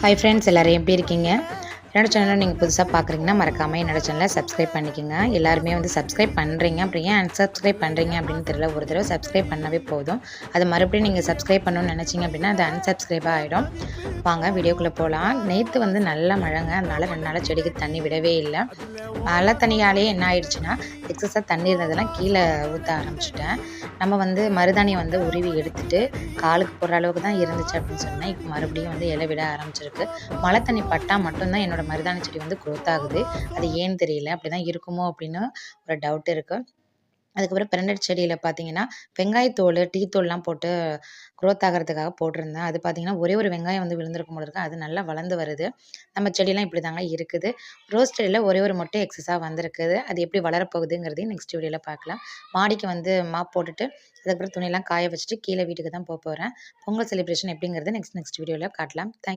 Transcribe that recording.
Hi friends, எல்லோரும் எப்படி இருக்கீங்க? என்னோட சேனலை நீங்கள் புதுசாக பார்க்குறீங்கன்னா மறக்காமல் என்னோட சேனலை சப்ஸ்கிரைப் பண்ணிக்கோங்க. எல்லாருமே வந்து சப்ஸ்கிரைப் பண்ணுறீங்க, அப்படி ஏன் அன்சப்ஸ்கிரைப் பண்ணுறீங்க அப்படின்னு தெரியல. ஒரு தடவை சப்ஸ்கிரைப் பண்ணவே போதும். அது மறுபடியும் நீங்கள் சப்ஸ்கிரைப் பண்ணணும்னு நினச்சிங்க அப்படின்னா அது அன்சப்ஸ்கிரைபாக ஆகிடும். வாங்க வீடியோக்குள்ளே போகலாம். நேற்று வந்து நல்ல மழைங்க, அதனால் 2 நாளாக செடிக்கு தண்ணி விடவே இல்லை. மழை தண்ணியாலேயே என்ன ஆயிடுச்சுன்னா, எக்ஸஸாக தண்ணி இருந்ததெல்லாம் கீழே ஊற்ற ஆரம்பிச்சிட்டேன். நம்ம வந்து மருதாணியை வந்து உருவி எடுத்துட்டு காலுக்கு போடுற அளவுக்கு தான் இருந்துச்சு அப்படின்னு சொன்னேன். இப்போ மறுபடியும் வந்து இலை விட ஆரம்பிச்சிருக்கு. மழை தண்ணி பட்டால் மட்டும்தான் என்னோட மருதாணி செடி வந்து க்ரோத் ஆகுது. அது ஏன்னு தெரியல. அப்படிதான் இருக்குமோ அப்படின்னு ஒரு டவுட் இருக்கு. அதுக்கப்புறம் பிரண்டட் செடியில் பார்த்தீங்கன்னா, வெங்காயத்தோல், டீ தூள்லாம் போட்டு க்ரோத் ஆகிறதுக்காக போட்டிருந்தேன். அது பார்த்தீங்கன்னா, ஒரே ஒரு வெங்காயம் வந்து விழுந்திருக்கும் போல இருக்கு. அது நல்லா வளர்ந்து வருது. நம்ம செடிலாம் இப்படி தாங்க இருக்குது. ரோஸ் செடியில் ஒரே ஒரு மொட்டை எக்ஸஸாக வந்திருக்குது. அது எப்படி வளரப்போகுதுங்கிறதையும் நெக்ஸ்ட் வீடியோவில் பார்க்கலாம். மாடிக்கு வந்து மாப் போட்டுட்டு, அதுக்கப்புறம் துணியெல்லாம் காய வச்சுட்டு கீழே வீட்டுக்கு தான் போகிறேன். பொங்கல் செலிப்ரேஷன் எப்படிங்கிறது நெக்ஸ்ட் வீடியோவில் காட்டலாம்.